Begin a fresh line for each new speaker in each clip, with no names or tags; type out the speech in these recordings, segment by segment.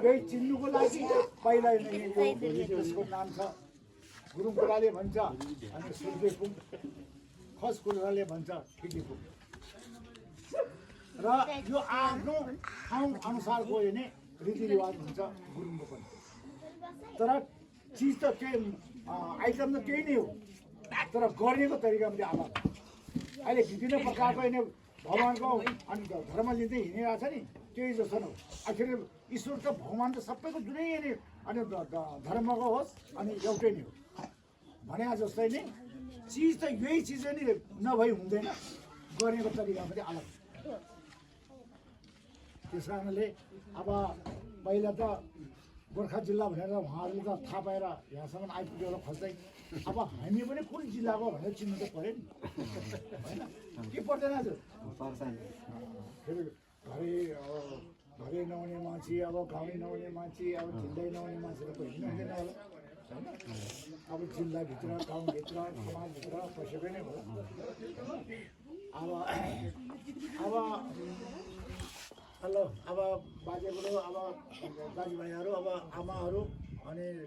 यही चिन्नुको लागि पहिला यसको नाम छ गुरुङ कुराले भन्छ अनि सूर्यकुम खस कुराले भन्छ ठिकीकुम र यो आफ्नो ठाउँ अनुसारको हेर्ने रीतिरिवाज हुन्छ गुरुङको पनि तर चिज त केही आइटम त केही नै हो तर गर्नेको तरिका पनि अलग अहिले विभिन्न प्रकारको यिनी भगवान्को अनि धर्म लिँदै हिँडिरहेको छ नि त्यही जस्तो न आखिर ईश्वर त भगवान् त सबैको जुनै अनि धर्मको होस् अनि एउटै नै हो भने जस्तै नै चिज त यही चिज नै नभई हुँदैन गरेको तरिका पनि अलग त्यस कारणले अब पहिला त गोर्खा जिल्ला भनेर उहाँहरूले त थाहा पाएर यहाँसम्म आइपुगेर खोज्दै अब हामी पनि कुन जिल्लाको भनेर चिन्नु त पऱ्यो नि होइन के पर्दैन आज फेरि घरै नहुने मान्छे अब गाउँै नहुने मान्छे अब झिल्दै नहुने मान्छे त कोही हिँड्दैन होला होइन अब जिल्लाभित्र गाउँभित्र समाजभित्र पसेकै नै हो अब हेलो अब बाजेबुढो अब दाजुभाइहरू अब आमाहरू अनि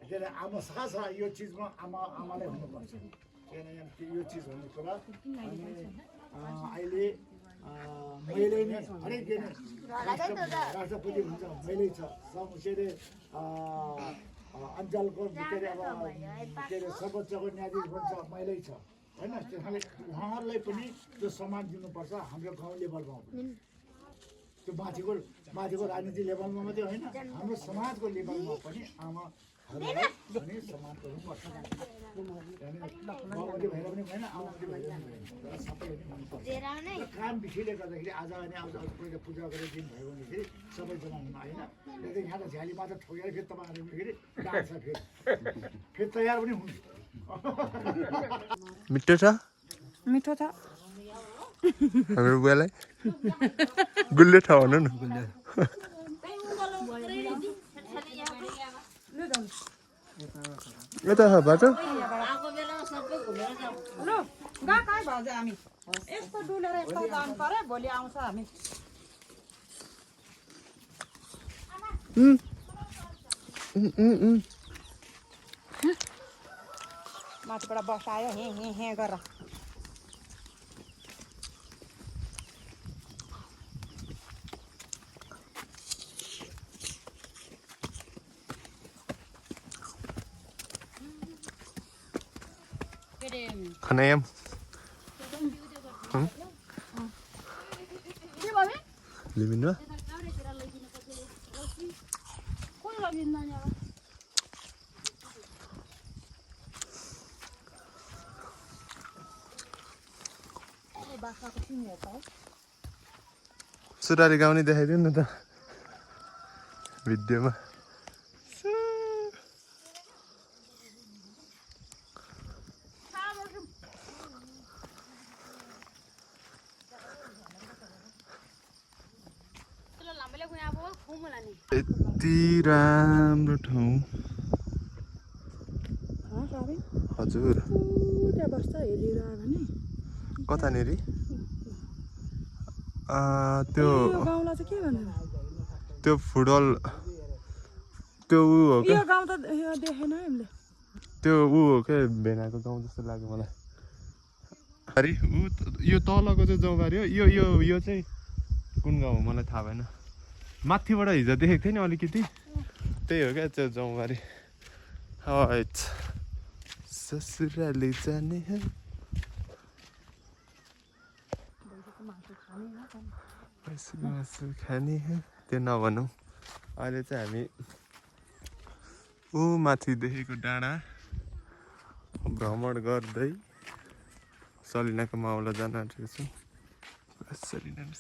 के अरे आमा सास यो चिजमा आमालाई हुनुपर्छ किनभने यो चिज भन्ने कुरा अनि अहिले मैले नै हरेक दिन राष्ट्रपति हुन्छ मैले छ के अरे अञ्चलको के अरे अब के अरे सर्वोच्चको न्यायाधीश भन्छ मैले छ होइन त्यसले उहाँहरूलाई पनि त्यो सम्मान दिनुपर्छ हाम्रो गाउँ लेभलमा त्यो माथिको राजनीति लेभलमा मात्रै होइन हाम्रो समाजको लेभलमा पनि आमाहरूलाई पनि सम्मान गर्नुपर्छ बाबुमती भएर पनि भएन आमामती भएर पनि भएन सबैले हुनुपर्छ काम विषयले गर्दाखेरि आज अनि आज पहिला पूजा गरेर दिन भयो भनेखेरि सबैजना हुनु होइन त्यही यहाँ त झ्याली मात्र ठोकेर फेरि तपाईँहरू फेरि डाक्छ फेरि तयार पनि हुन्छ
मिठो छ
मिठो छ
हाम्रो बुवालाई गुल्ले ठाउँ भनौँ न यता बाटो
हामी यस्तो डुलेर यस्तो जानु पर्यो भोलि आउँछ हामी माथिबाट बसायो हे गर
खनायम लिमिन सुरारी गाउने देखाइदियो नि त भिडियोमा यति राम्रो ठाउँ हजुर कतानिर त्यो फुटबल त्यो ऊ हो क्या त्यो ऊ हो क्या भेनाको गाउँ जस्तो लाग्यो मलाई अरे यो तलको चाहिँ जौबारी हो यो चाहिँ कुन गाउँ हो मलाई थाहा भएन माथिबाट हिजो देखेको थिएँ नि अलिकति त्यही हो क्या त्यो जौबारी ससुराली जाने मासु खाने त्यो नभनौँ अहिले चाहिँ हामी ऊ माथि देखेको डाँडा भ्रमण गर्दै सलिनाको माउला जान आँटेको छौँ सलिना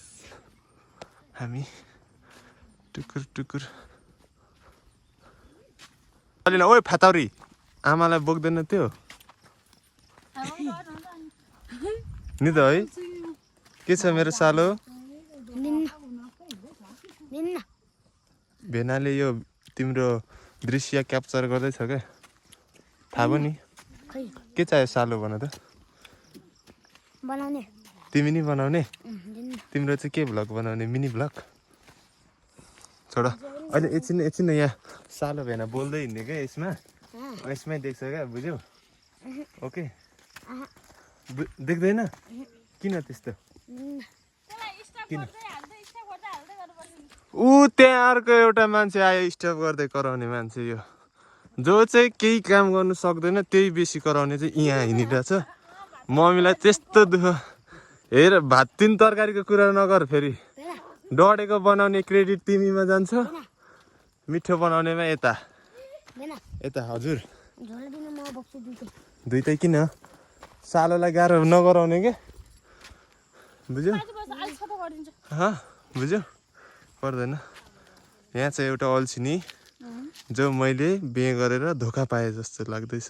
हामी टुकुर टुकुर सलिना ओए फातौरी आमालाई बोक्दैन त्यो नि त है के छ मेरो सालो भेनाले यो तिम्रो दृश्य क्याप्चर गर्दैछ क्या थाहा भयो नि के चाहियो सालो भन त
बनाउने
तिमी नि बनाउने तिम्रो चाहिँ के भ्लग बनाउने मिनी भ्लग छोड अहिले एकछिन यहाँ सालो भेना बोल्दै हिँड्ने क्या यसमा यसमै देख्छ क्या बुझ्यौ ओके देख्दैन किन त्यस्तो ऊ त्यहाँ अर्को एउटा मान्छे आयो स्टप गर्दै कराउने मान्छे यो जो चाहिँ केही काम गर्नु सक्दैन त्यही बेसी कराउने चाहिँ यहाँ हिँडिरहेछ मम्मीलाई त्यस्तो दुःख हेर भात 3 तरकारीको कुरा नगर फेरि डढेको बनाउने क्रेडिट तिमीमा जान्छ मिठो बनाउनेमा यता हजुर दुइटै किन सालोलाई गाह्रो नगराउने क्या बुझ्यौ बुझ्यौ पर्दैन यहाँ चाहिँ एउटा अल्छिनी जो मैले बिहे गरेर धोका पाएँ जस्तो लाग्दैछ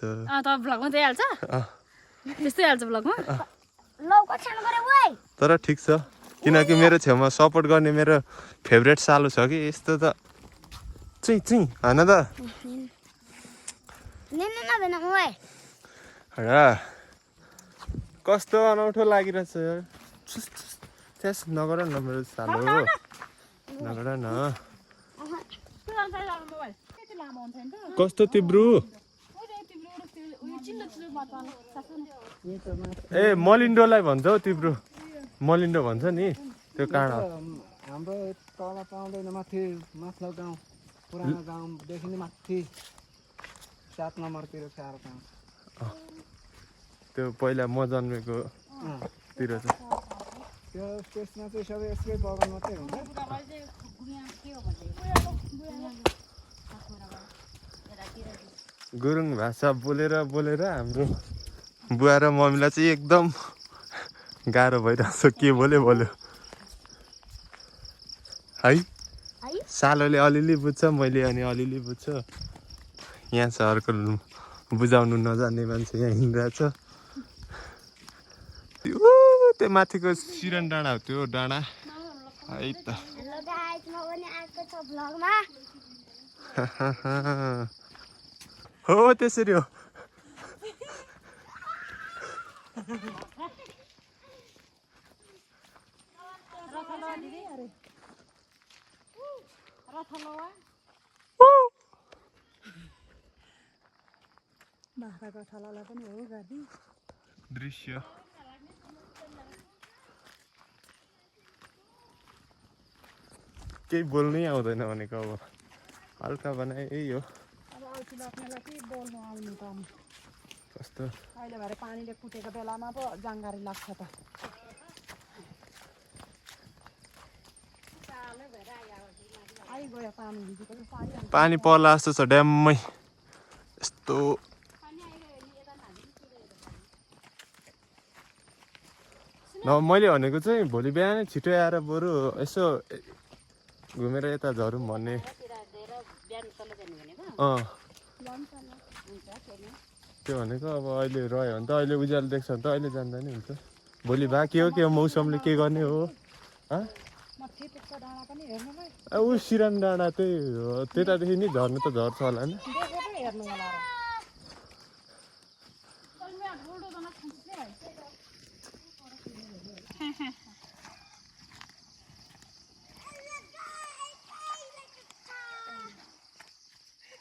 तर ठिक छ किनकि मेरो छेउमा सपोर्ट गर्ने मेरो फेभरेट सालो छ कि यस्तो त चाहिँ होइन त र कस्तो अनौठो लागिरहेछ त्यस नगर न मेरो सालो नगर न कस्तो तिब्रू ए मलिन्डोलाई भन्छ हौ तिब्रू मलिन्डो भन्छ नि त्यो काँडा
हाम्रो तल पाउँदैन माथि माथिल्लो गाउँ पुरानो गाउँदेखि नै माथि 7 नम्बरतिर 4 गाउँ
त्यो पहिला म जन्मेको तिर छ
त्यो त्यसमा चाहिँ सबै यसकै बगान मात्रै हुन्छ
गुरुङ भाषा बोलेर हाम्रो बुवा र मम्मीलाई चाहिँ एकदम गाह्रो भइरहेछ के बोल्यो है सालोले अलिअलि बुझ्छ मैले अनि अलिअलि बुझ्छ यहाँ छ अर्को बुझाउनु नजान्ने मान्छे यहाँ हिँडिरहेछ त्यो माथिको सिरन डाँडा हो त्यो डाँडा है त हो त्यसरी हो दृश्य केही बोल्नै आउँदैन भनेको अब हल्का बनाए यही हो कस्तो
अहिले भरे पानीले कुटेको बेलामा पो जाङ्गारी लाग्छ त
पानी पर्ला जस्तो छ ड्याममै यस्तो मैले भनेको चाहिँ भोलि बिहानै छिटो आएर बरु यसो घुमेर यता झरौँ भन्ने त्यो भनेको अब अहिले रह्यो भने त अहिले उज्यालो देख्छ भने त अहिले जान्दा नि हुन्छ भोलि भए के हो मौसमले के गर्ने हो ऊ सिरान डाँडा त्यही हो त्यतादेखि नि झर्नु त झर्छ होला नि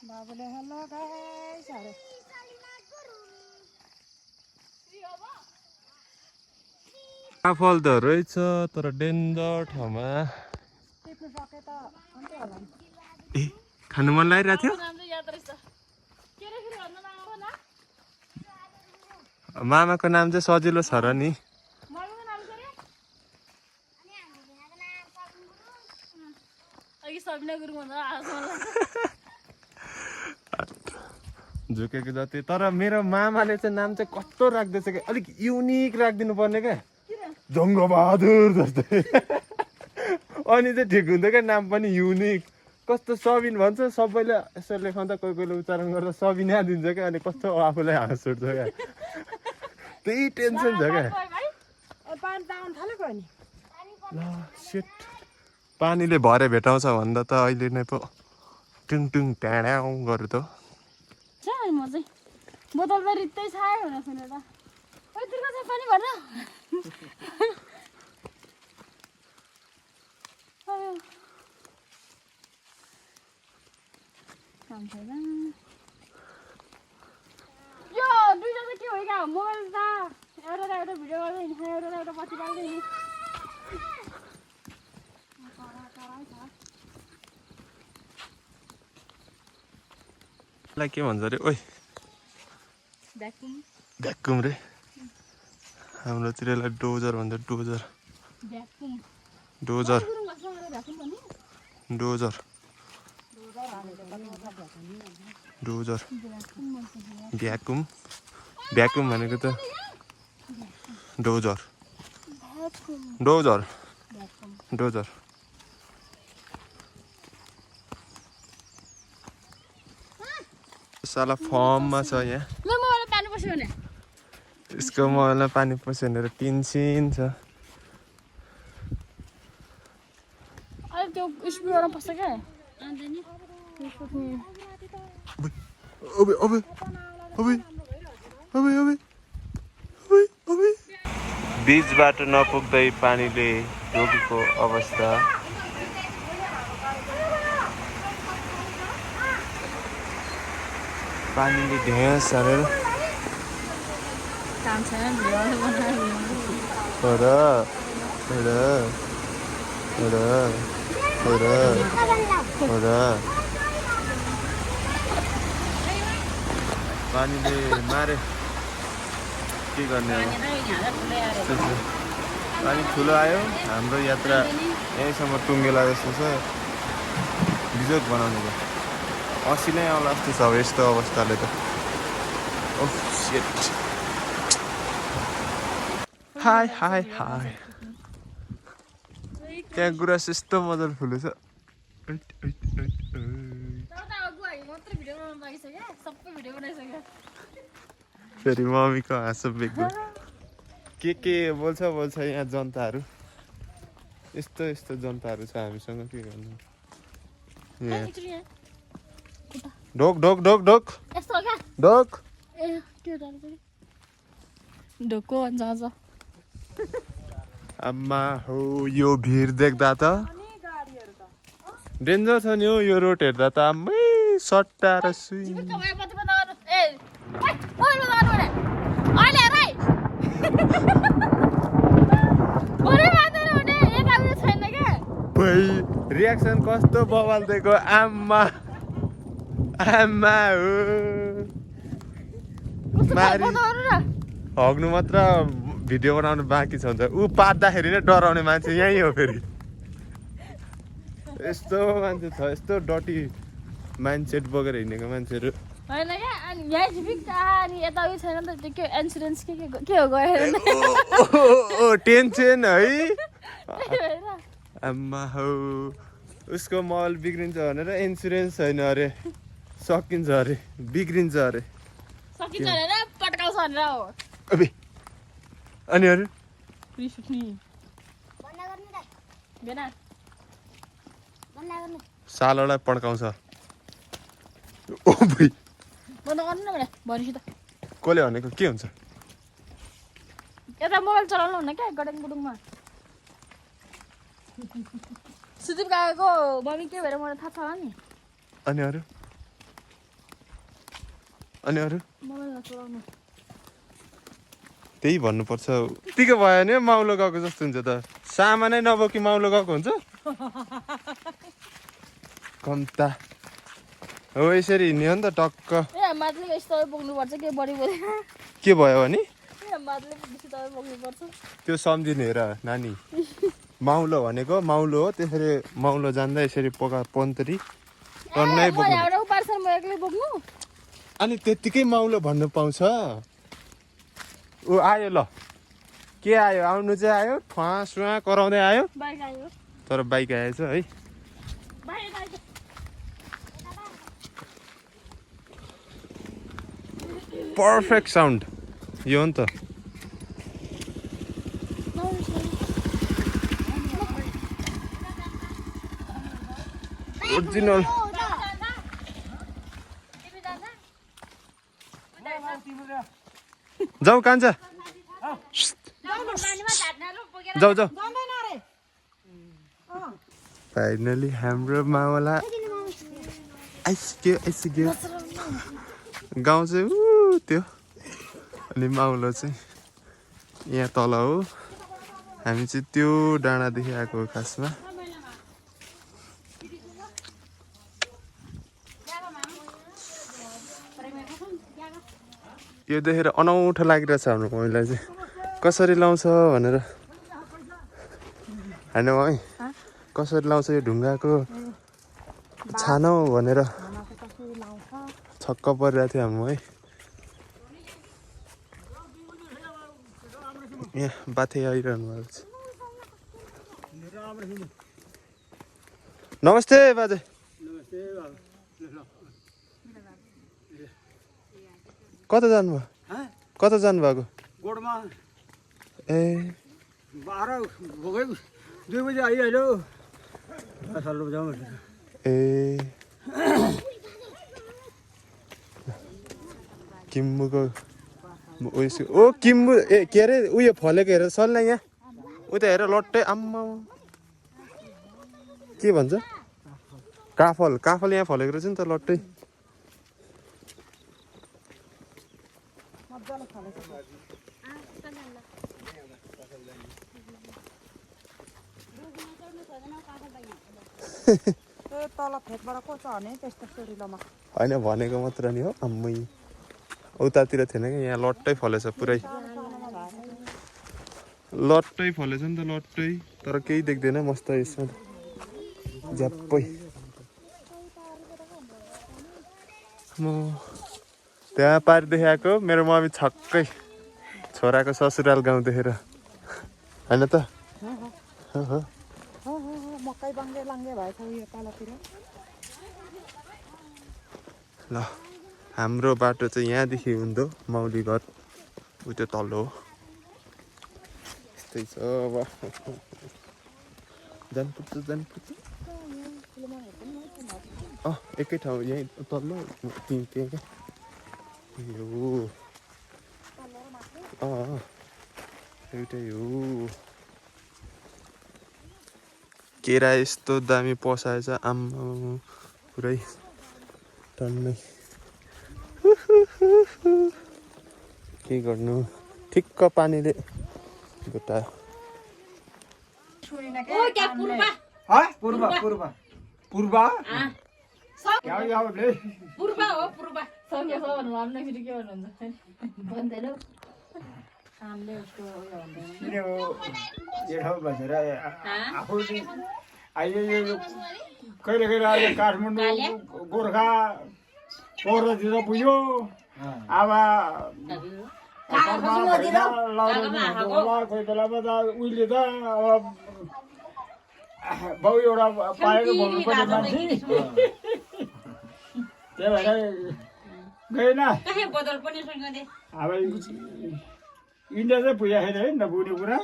बाबुले हेलो गाइस अरे
फल त रहेछ तर डेन्जर ठाउँमा ए खानु मन लागिरहेको थियो मामाको नाम चाहिँ सजिलो छ र नि झुकेको जति तर मेरो मामाले चाहिँ नाम चाहिँ कस्तो राख्दैछ कि अलिक युनिक राखिदिनु पर्ने क्या जङ्गबहादुर जस्तै अनि चाहिँ ठिक हुन्थ्यो क्या नाम पनि युनिक कस्तो सबिन भन्छ सबैले यसो लेखाउँदा कोही उच्चारण गर्दा सबिना दिन्छ क्या अनि कस्तो आफूलाई हाँस उठ्छ क्या त्यही टेन्सन छ क्या ल सेट पानीले भरे भेटाउँछ भन्दा त अहिले नै पो टुङ टुङ ट्याड्याउ गऱ्यो त
म चाहिँ बोतल त रित्तै छायो भनेर सुने त ओइ तिर्को चाहिँ पानी भर्न काम छैन यो दुईटा चाहिँ के हो क्या मोबाइल त एउटा भिडियो गर्दै हिँड्छ एउटा पछि बाल्दै हिँड्छ
लाई के भन्छ रे ओइ भ्याकुम रे हाम्रोतिर यसलाई डोजर भन्छ dozer dozer dozer dozer vacuum vacuum भनेको त डोजर डोजर डोजर साला फर्ममा छ यहाँ यसको मोबाइलमा पानी पस्यो भनेर टिनसिन छ
अहिले त्यो स्पिकरमा पस्छ क्या
बीचबाट नपुग्दै पानीले रोकेको अवस्था पानीले ढेस हालेर
काम छैन
पानीले मारे के गर्ने अब पानी ठुलो आयो हाम्रो यात्रा यहीँसम्म टुङ्गेला जस्तो छ बिजोग बनाउने भयो 80 नै आउला जस्तो छ यस्तो अवस्थाले त ओह शिट हाय हाय हाय त्यहाँ गुराँस यस्तो मजाले फुलेछ फेरि मम्मीको हाँसो बेग्यो के बोल्छ यहाँ जनताहरू यस्तो जनताहरू छ हामीसँग के गर्नु ढोक ढोक ढोक ढोक ढोक
ढोको भन्छ अझ
आम्मा हो यो भिड देख्दा त डेन्जर छ नि हो यो रोड हेर्दा त आम्मै सट्टा र सुई रियाक्सन कस्तो बवाल दिएको आम्मा आम्मा हो हग्नु मात्र भिडियो बनाउनु बाँकी छ भने ऊ पार्दाखेरि नै डराउने मान्छे यहीँ हो फेरि यस्तो मान्छे छ यस्तो डटी माइन्डसेट बोकेर हिँडेको मान्छेहरू
होइन क्या अनि यहीँ झिपिक अनि यता उयो छैन नि त त्यो के इन्सुरेन्स के हो गएर
टेन्सन है आम्मा हौ उसको मल बिग्रिन्छ भनेर इन्सुरेन्स छैन अरे सकिन्छ अरे बिग्रिन्छ अरे
सकिन्छ भनेर पट्काउँछ भनेर हो
अबे अनि अरू
रिस उठ्ने
सालोलाई पड्काउँछ ओ भाइ
बन्द गर्नु न भने भनेपछि त
कसले भनेको के हुन्छ
यता मोबाइल चलाउनु हुन्न क्या गडङ गुडुङमा सुदीप काकाको मम्मी के भएर मलाई थाहा छ नि
अनि अरू
मोबाइल नचलाउनु
त्यही भन्नुपर्छ त्यतिकै भयो भने माउलो गएको जस्तो हुन्छ त सामानै नबोकी माउलो गएको हुन्छ कम्ता हो यसरी हिँड्यो नि त टक्क
ए माथि यस्तो बोक्नुपर्छ के बढी बोले
के भयो भने
ए माथि बेसी तपाईँ बोक्नुपर्छ
त्यो सम्झिनु हेर नानी माउलो भनेको माउलो हो त्यसरी माउलो जान्दा यसरी पन्तरी टन्नै बोक्नु
म एक्लै बोक्नु
अनि त्यत्तिकै माउलो भन्नु पाउँछ ऊ आयो ल के आयो आउनु चाहिँ आयो ठुवा कराउँदै आयो
बाइक आयो
तर बाइक आएछ है पर्फेक्ट साउन्ड यो हो नि त ओरिजिनल जाऊ कान्छा जाऊ फाइनली हाम्रो मावला आइसक्यो गाउँ चाहिँ त्यो अनि माउलो चाहिँ यहाँ तल हो हामी चाहिँ त्यो डाँडादेखि आएको हो खासमा यो देखेर अनौठो लागिरहेछ हाम्रो मम्मीलाई चाहिँ कसरी लाउँछ भनेर होइन है कसरी लाउँछ यो ढुङ्गाको छानो भनेर छक्क परिरहेको थियो हाम्रो है यहाँ बाथे आइरहनु भएको छ नमस्ते बाजे कता जानुभयो कता जानुभएको
गोडमा
ए
12 भोकै 2 बजे आइहाल्यो सालो जाउँ
ए किम्बुको उयस ओ किम्बु ए के अरे उयो फलेको हेर सल्ला यहाँ उता हेर लट्टै आम्मा के भन्छ काफल यहाँ फलेको रहेछ नि त लट्टै
तल फेदबाट को चढ्ने त्यस्तो सोरिलोमा
होइन भनेको मात्र नि हो आम्मै उतातिर थिएन कि यहाँ लट्टै फलेछ पुरै लट्टै फलेछ नि त लट्टै तर केही देख्दैन मस्त यसमा झ्याप्पै म त्यहाँ पारिदेखि आएको मेरो मम्मी छक्कै छोराको ससुराल गाउँ देखेर होइन त
मकै बाङ्गे लाङ्गे भएछ यो तलतिर
ल हाम्रो बाटो चाहिँ यहाँदेखि हुँदो माउली घर उ त्यो तल हो यस्तै छ अब जानुपर्छ एकै ठाउँ यहीँ तल्लो त्यहाँ क्या यो एउटै हो केरा यस्तो दामी पसाएछ आम्मा पुरै टन्नै के गर्नु ठिक्क पानीले घुटायो
पूर्व
कहिले कहिले अहिले काठमाडौँ गोर्खा पौरतिर पुग्यो अब कोही बेलामा त उहिले त अब बाउ एउटा पाएको भन्नुपर्ने मान्छे त्यही भएर गएन अब इन्डिया चाहिँ पुगेको छैन है नपुग्ने कुरा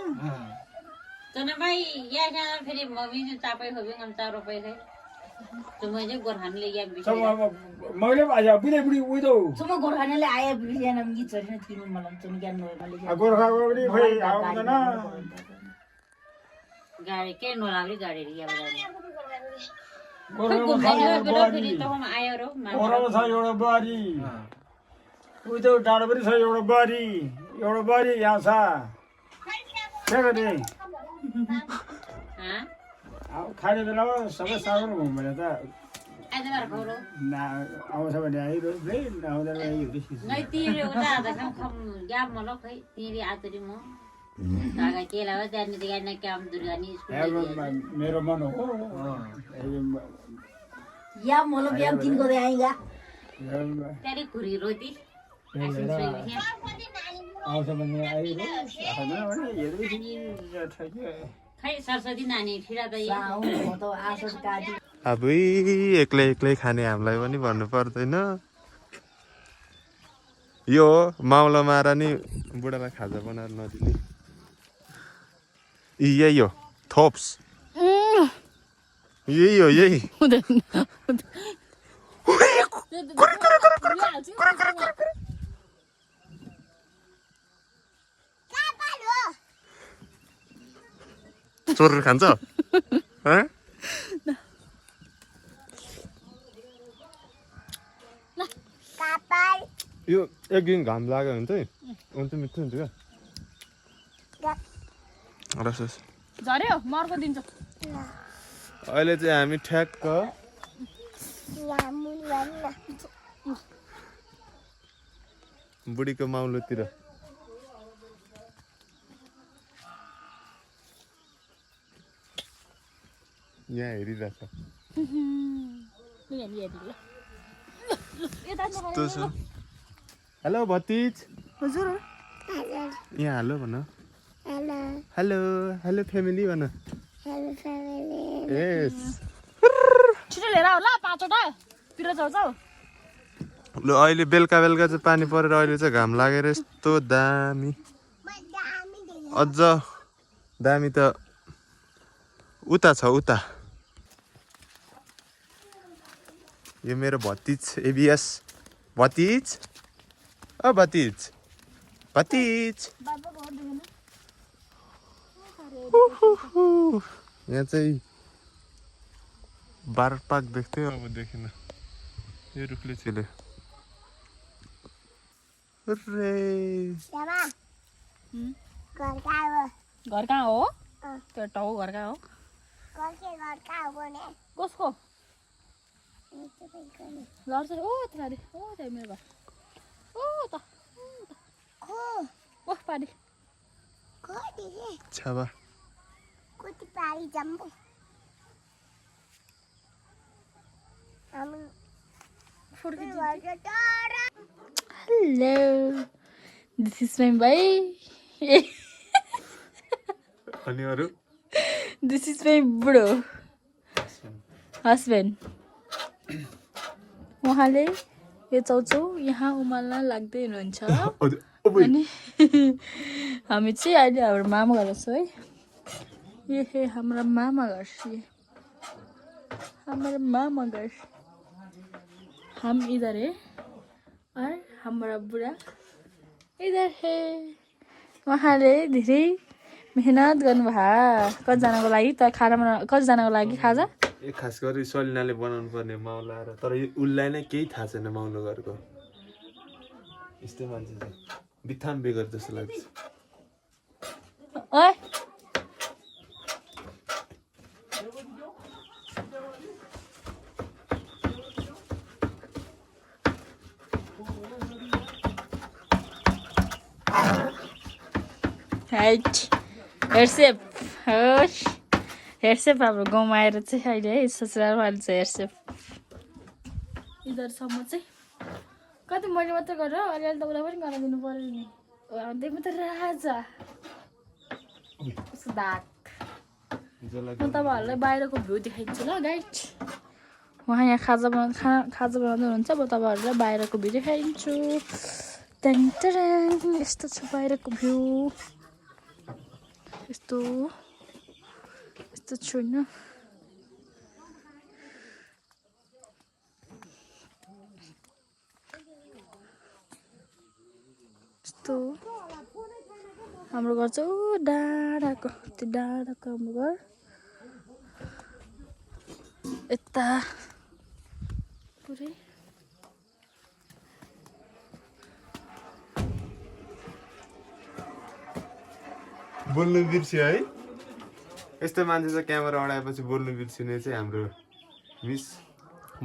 Janamai ya jangan pilih mami tu capai hobi ngam caro pai kai. Cuma je gorhan le ya bisa.
मैले आया बुढे बुढी उयो त
Cuma gorhan le ayah bisa nam gitu cari nanti malam cuma jangan normal le.
गोर्खाको पनि खोइ आउँदैन
Gari ke normal gari dia berani.
गोर्खामा छ एउटा बारी गोर्खामा छ एउटा बारी उयो त डाँडो पनि छ एउटा बारी यहाँ छ के गर्ने खाने बेलामा सबै सामान घुम भने त
Ada berapa koro?
आउँछ भने आइरह्यो फेरि नआउँदैन
Ngai tiri udah ada kan kamu jam malam kai tiri aturi mo. Taga kela wa dan dia nak kam durani school.
मेरो मन हो
Ya malam jam 3 ko de आएगा. Tadi kuri roti. Asin soi ni.
आउँछ भने आइरह्यो आउँदैन भने हेर्दै ठ्याक्कै
खै सरस्वती नानी फिरा त म त आसोस काटी
अबै एक्लै खाने हामीलाई पनि भन्नु पर्दैन यो माउला मारा नि बुढालाई खाजा बनाएर नदिने यही हो थोप्स यही हो चोर खान्छ यो एक दिन घाम लाग्यो भने चाहिँ हुन्छ मिठो हुन्छ क्या रस
झऱ्यो म अर्को दिन्छु
अहिले चाहिँ हामी ठ्याक्क बुढीको माउलोतिर यहाँ हेरिरहेछ हेलो भतिज
हजुर
यहाँ हेलो भन हेलो हेलो फ्यामिली भन यस
छिटो लिएर आऊ ल 5 वटा पिरो जाऊ
ल अहिले बेलुका बेलुका चाहिँ पानी परेर अहिले चाहिँ घाम लागेर यस्तो दामी अझ दामी त उता छ उता यो मेरो भतिज एबिएस भतिज ओ भतिज भतिज यहाँ चाहिँ बारपाक देख्थ्यो अब देखिन यो रुखले छिल्यो
घर कहाँ हो त्यो टाउ घर कहाँ हो कसको लड्छ ओ त्यहाँ ओ त्यहाँ मेरो घर ओ त ओ पारी
छाबा
हेलो दिस इज माई भाइ
अनि अरू
दिस इज माई बुढो हस्बेन्ड उहाँले यो चाउचाउ यहाँ उमाल्न लाग्दै हुनुहुन्छ अनि हामी चाहिँ अहिले हाम्रो मामा घर छौँ है ये है हमारा मामा घर ये हमारा मामा घर हम इधर है और हमारा बुढा इधर है उहाँले धेरै मेहनत गर्नुभयो कतिजनाको लागि त खाना बना कतिजनाको लागि खाजा
ए खास गरी सलिनाले बनाउनु पर्ने माउला र तर यो उसलाई नै केही थाहा छैन माउलो घरको यस्तै मान्छे चाहिँ बित्थाम बेगर जस्तो लाग्छ
ओए हाइट हेरसेप होस् हेरसेप हाम्रो गाउँमा आएर चाहिँ अहिले है ससुरालमा अहिले चाहिँ हेरसेप यिनीहरूसम्म चाहिँ कति मैले मात्रै गरेर अलिअलि त उसलाई पनि गराइदिनु पऱ्यो नि त्यही मात्रै राजा उसको दाग म तपाईँहरूलाई बाहिरको भ्यू देखाइदिन्छु ल गाइड उहाँ यहाँ खाजा बनाउँदै हुनुहुन्छ म तपाईँहरूलाई बाहिरको भ्यू देखाइदिन्छु त्यहाँदेखि यस्तो छ बाहिरको भ्यू यस्तो छैन यस्तो हाम्रो घर चाहिँ डाँडाको त्यो डाँडाको हाम्रो घर यता पुरै
बोल्नु बिर्स्यो है यस्तो मान्छे चाहिँ क्यामेरा अडाएपछि बोल्नु बिर्सिने चाहिँ हाम्रो मिस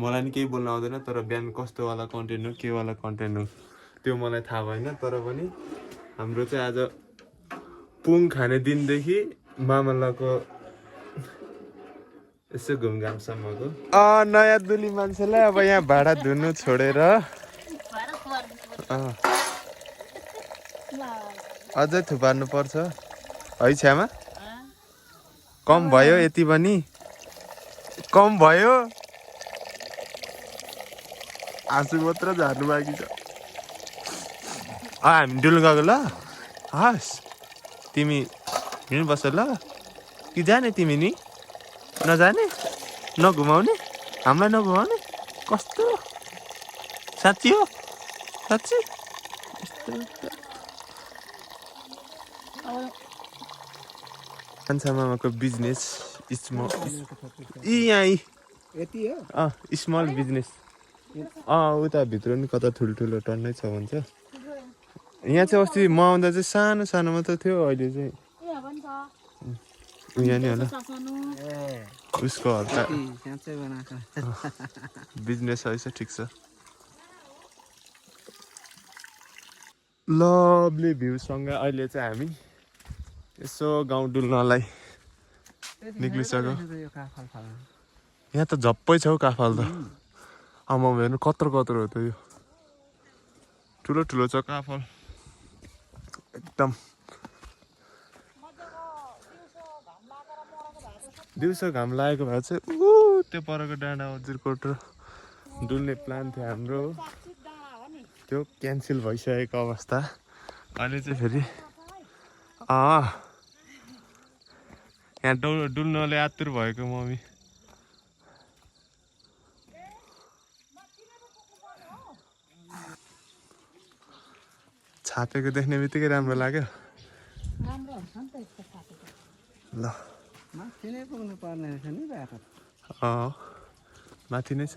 मलाई नि केही बोल्नु आउँदैन तर बिहान कस्तोवाला कन्टेन्ट हो केवाला कन्टेन्ट हो त्यो मलाई थाहा भएन तर पनि हाम्रो चाहिँ आज पुङ खाने दिनदेखि मामलाको यसो घुमघामसम्मको नयाँ दुली मान्छेलाई अब यहाँ भाडा धुनु छोडेर अझै थुपार्नु पर्छ है छ्यामा कम भयो यति पनि कम भयो आँसु मात्र झार्नु बाँकी छ हामी डुल्नु गएको ल हस् तिमी हिँड्नु बस्छ ल कि जाने तिमी नि नजाने नघुमाउने हामीलाई नघुमाउने कस्तो साँच्ची हो साँच्ची कान्छा मामाको बिजनेस स्मल स्मल बिजनेस उता भित्र नि कता ठुल्ठुलो टन्नै छ भन्छ यहाँ चाहिँ अस्ति म आउँदा चाहिँ सानो सानो मात्र थियो अहिले चाहिँ यहाँ नि होला उसको हल्का
साँच्चै बनाएको
बिजनेस रहेछ ठिक छ लभली भ्यूसँग अहिले चाहिँ हामी यसो गाउँ डुल्नलाई निक्लिसक्यो
यो काफल फाल्नु
यहाँ त झप्पै छ हौ काफाल त आमा हेर्नु कत्रो कत्रो हो त यो ठुलो ठुलो छ काफल एकदम दिउँसो घाम लागेको भए चाहिँ त्यो परको डाँडा हजुरकोट र डुल्ने प्लान थियो हाम्रो त्यो क्यान्सल भइसकेको अवस्था अहिले चाहिँ फेरि यहाँ डुल्नले आतुर भएको मम्मी छापेको देख्ने बित्तिकै राम्रो लाग्यो ल
माथि नै पुग्नु पर्ने रहेछ नि बाटो
माथि नै छ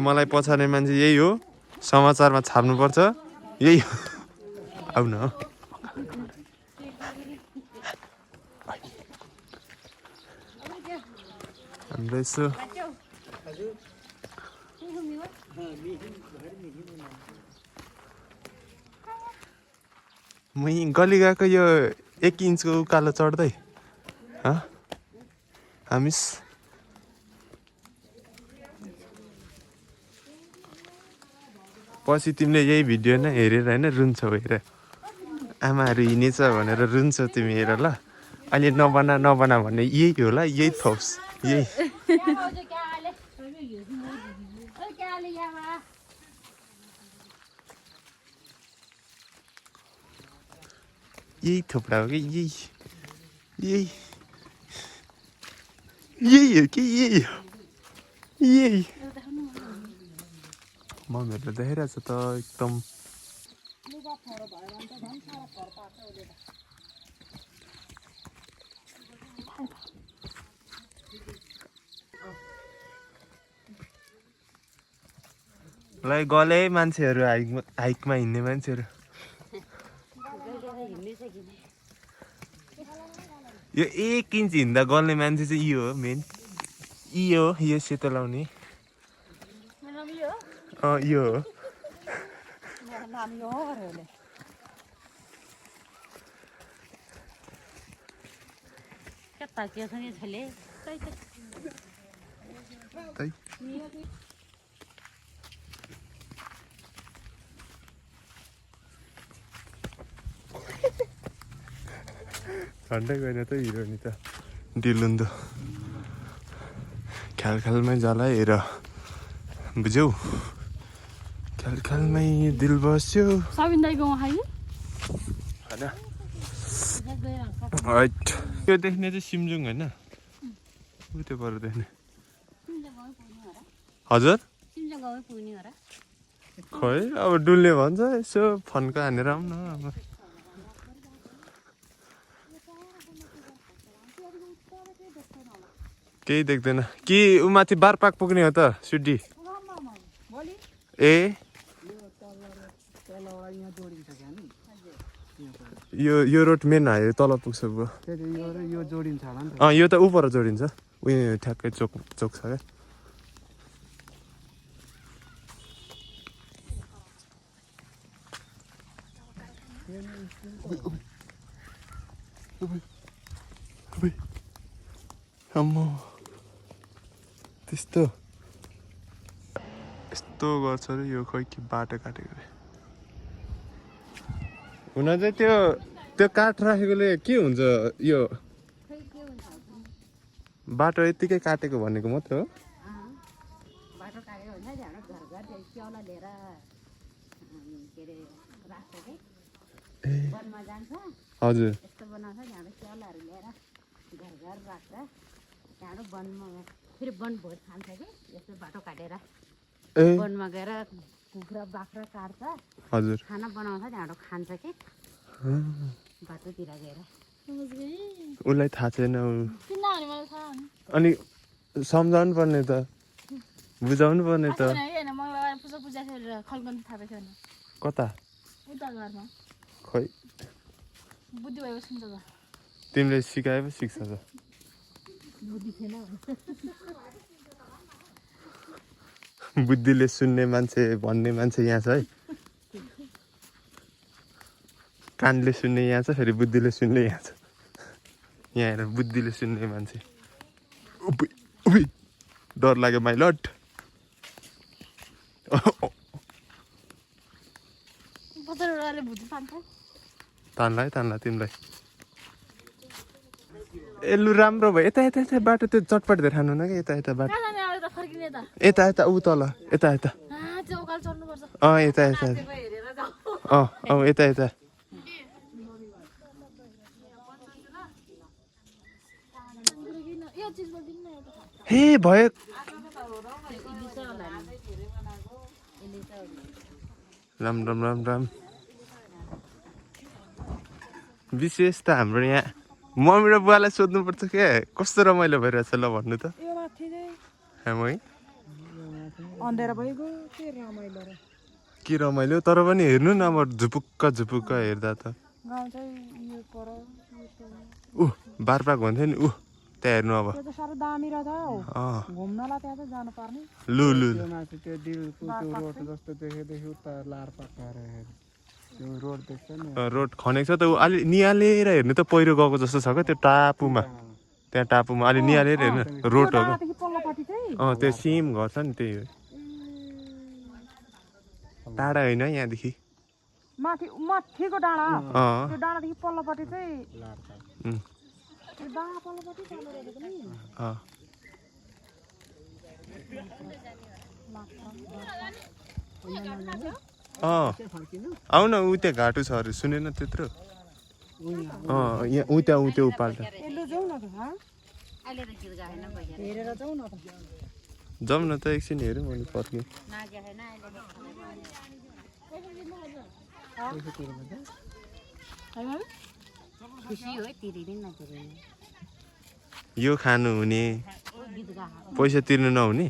मलाई पछार्ने मान्छे यही हो समाचारमा छाप्नुपर्छ यही हो आउ न हाम्रो यसो मै गली गएको यो 1 इन्चको उकालो चढ्दै हामीस पछि तिमीले यही भिडियो नै हेरेर होइन रुन्छौ हेर आमाहरू हिँडेछ भनेर रुन्छौ तिमी हेर ल अहिले नबना भन्ने यही होला यही थोप्स यही थोप्रा हो कि यही हो कि यही मम्मीहरूले देखाइरहेछ त एकदम लाई गले मान्छेहरू हाइकमा हिँड्ने मान्छेहरू यो 1 इन्च हिँड्दा गल्ने मान्छे चाहिँ यो हो मेन यो सेतो लाउने यो हो झन्डै गएन त हिरो नि त दिलुन्दो ख्यालमै जाला हेर बुझ्यौ ख्यालमै दिल बस्यो
साबिन दाइको होइन
यो देख्ने चाहिँ सिमजुङ होइन त्यो पर देख्ने हजुर खै अब डुल्ने भन्छ यसो फन्का हानेर आउँ न अब केही देख्दैन कि ऊ माथि बारपाक पुग्ने हो त सुड्डी यो रोड मेन हाइवे तल पुग्छ
यो जोडिन्छ होला नि
यो त उपर जोडिन्छ उयो ठ्याक्कै चोक छ क्या त्यस्तो यस्तो गर्छ अरे यो खै के बाटो काटेको अरे हुन चाहिँ त्यो काठ राखेकोले के हुन्छ यो बाटो यतिकै काटेको भनेको मात्र हो
बाटो काटेको हुन्छ हाम्रो घर च्याउला लिएर के अरे राख्छ कि वनमा जान्छ
हजुर
यस्तो बनाउँछ हाम्रो च्याउलाहरू लिएर घर राख्छ त्यहाँबाट वनमा फेरि वन भोज खान्छ कि यस्तो बाटो काटेर वनमा गएर कुखुरा बाख्रा काट्छ
हजुर
खाना बनाउँछ त्यहाँबाट खान्छ कि बाटोतिर गएर
उसलाई थाहा छैन अनि सम्झाउनु पर्ने त बुझाउनु पर्ने त
होइन मङ्गलबार पूजा पूजा गरेर खल्कनु थापेको थिएन
कता
उता घरमा
खै
बुद्धि भएको सुन्छ त
तिमीले सिकाए पो सिक्छ त बुद्धिले सुन्ने मान्छे भन्ने मान्छे यहाँ छ है कानले सुन्ने यहाँ छ फेरि बुद्धिले सुन्ने यहाँ छ यहाँ हेर बुद्धिले सुन्ने मान्छे डर लाग्यो माइ लट तान्ला तिमीलाई ए लु राम्रो भयो यता यता यता बाटो त्यो चटपट धेरै खानु न कि यता यता बाटो यता यता ऊ तल यता यता यता यता यता यता हे भयो राम राम राम राम विशेष त हाम्रो यहाँ मम्मी र बुवालाई सोध्नुपर्छ के कस्तो रमाइलो भइरहेछ ल भन्नु त के रमाइलो तर पनि हेर्नु न अब झुपुक्क झुपुक्क हेर्दा त ऊ बारपाक भन्थ्यो नि ऊ त्यहाँ हेर्नु अब लु लु रोड खनेको छ त ऊ अलि निहालेर हेर्नु त पहिरो गएको जस्तो छ क्या त्यो टापुमा त्यहाँ टापुमा अलि निहालेर हेर्नु रोड हो त्यो सेम घर छ नि त्यही हो टाढा होइन यहाँदेखि
माथिको डाँडा त्यो डाँडादेखि पल्लोपट्टि चाहिँ
आऊ न ऊ त्यहाँ घाटो छ अरे सुनेन त्यत्रो यहाँ ऊ त्यहाँ ऊ त्यो उपाल्टा जाउँ न त एकछिन हेरौँ अनि फर्क्यौँ यो खानु हुने पैसा तिर्नु नहुने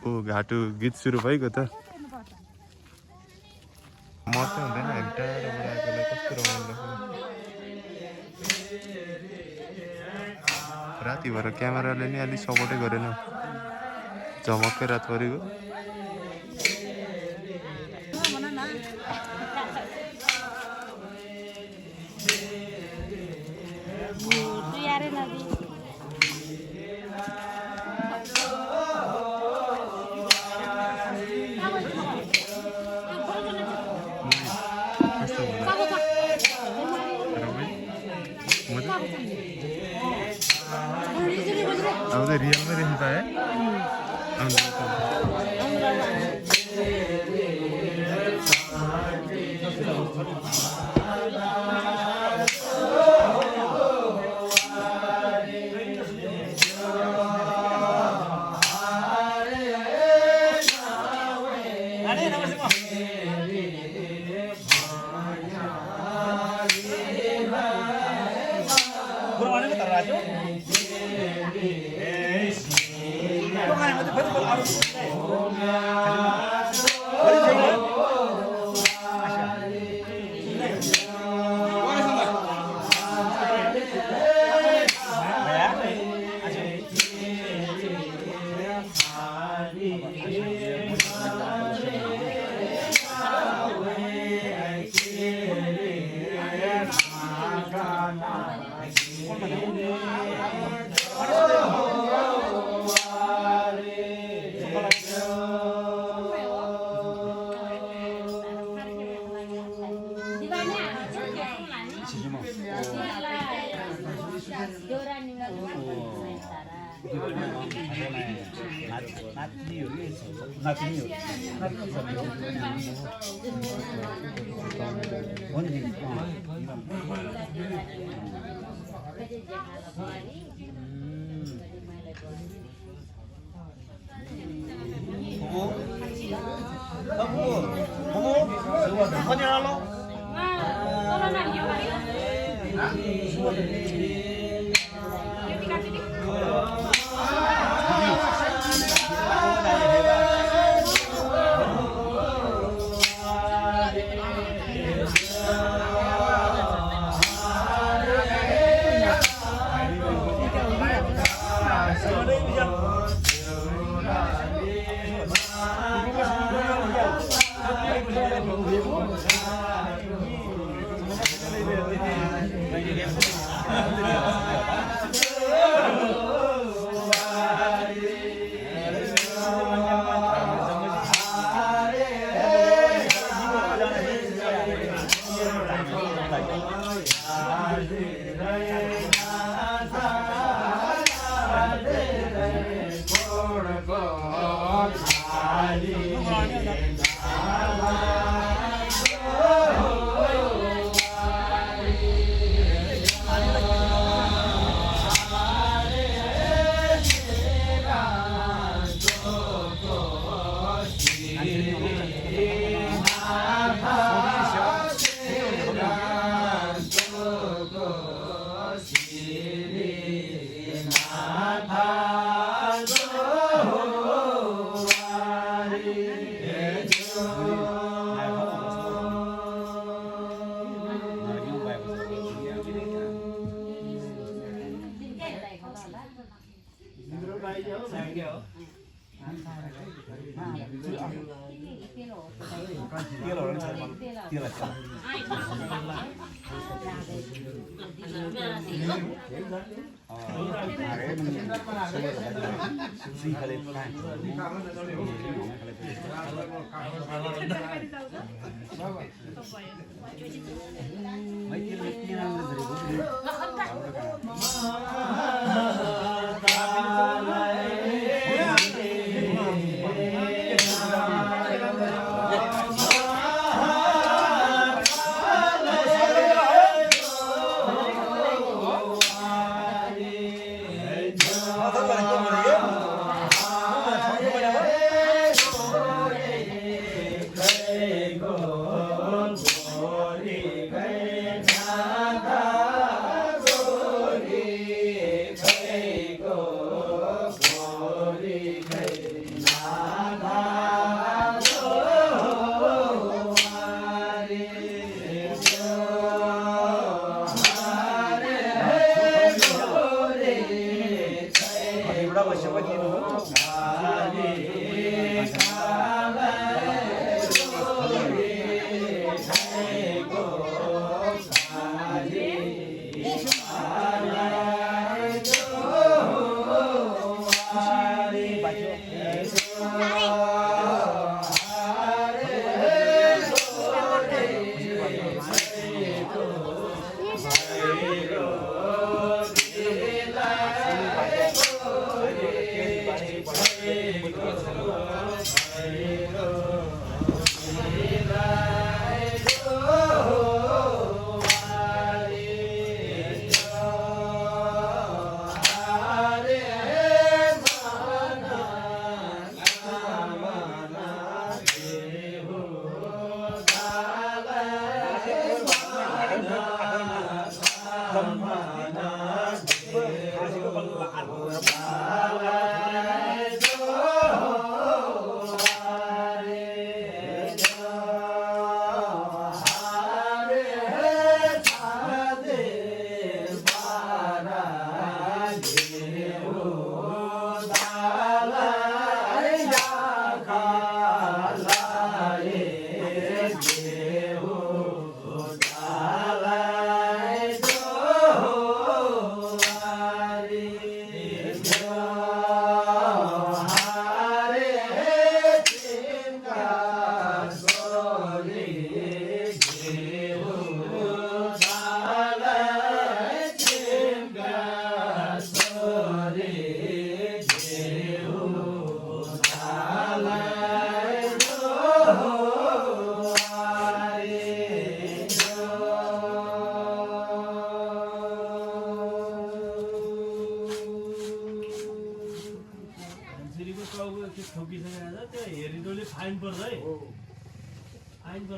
ओ घाटो गीत सुरु भइगयो त मर्छ हुँदैन हामी टाढोबाट आएकोलाई कस्तो रमाइलो राति भएर क्यामेराले नि अलिक सपोर्टै गरेन झमक्कै रात परेको अब त रियलमै रहेछ है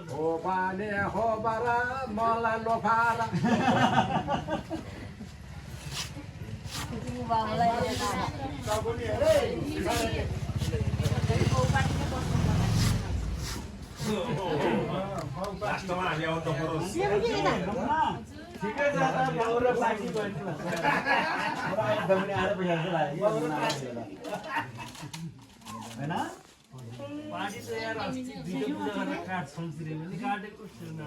हो बाने हो बारा मलाई लोफारा
ठिकै छ त बाउ र बाकी बहिनी दमनी आएर पैसा लाग्यो हैन पार्टी त यार अस्ति दुईटा पूजा गरेर काट सम्सिरे पनि काटेको छैन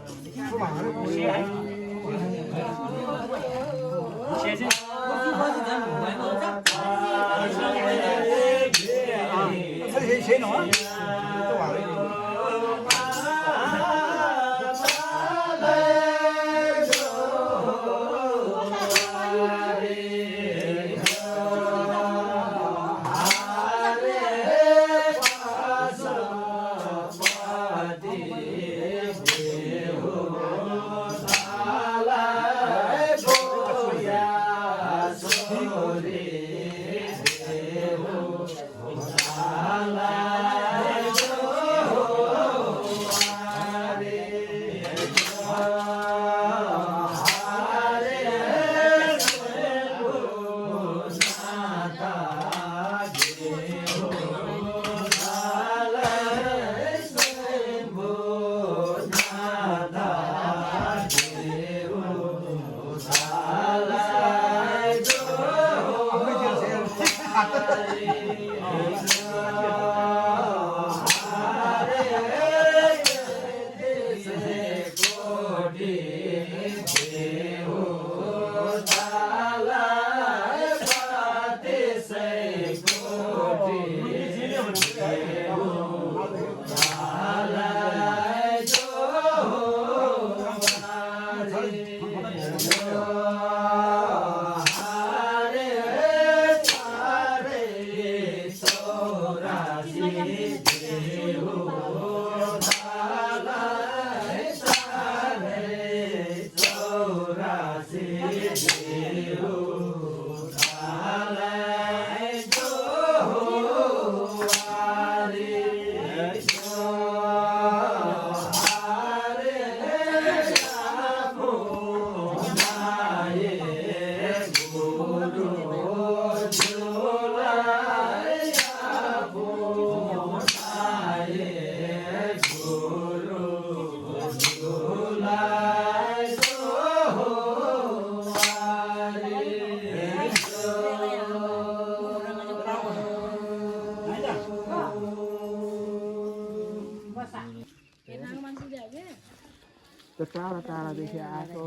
त्यो टाढा टाढादेखि आएको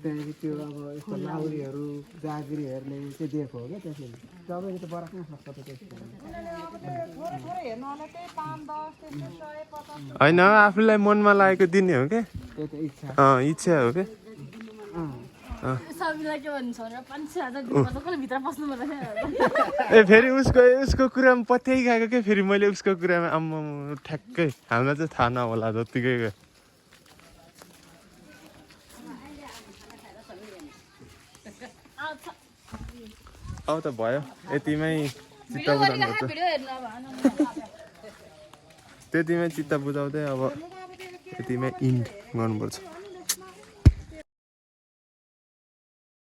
त्यहाँदेखि त्यो अब यस्तो लाउरीहरू जागिरीहरूले चाहिँ दिएको हो क्या त्यसले तपाईँले त बराक नै सक्छ त त्यसको
थोरै थोरै हेर्नुलाई त्यही 5-10 त्यस्तो 100-50
होइन आफूलाई मनमा लागेको दिने हो क्या
त्यो त इच्छा
इच्छा हो क्या
सबैलाई के भन्छ भने 5,000 दिनुपर्छ कसले भित्र पस्नु पर्छ
ए फेरि उसको कुरामा पत्याइ गएको क्या फेरि मैले उसको कुरामा आम्म ठ्याक्कै हामीलाई चाहिँ थाहा नहोला जत्तिकै गयो अब त भयो यतिमै चित्त बुझाउनु
भिडियो हेर्नु अब
त्यतिमै चित्त बुझाउँदै अब यतिमै इन्ड गर्नुपर्छ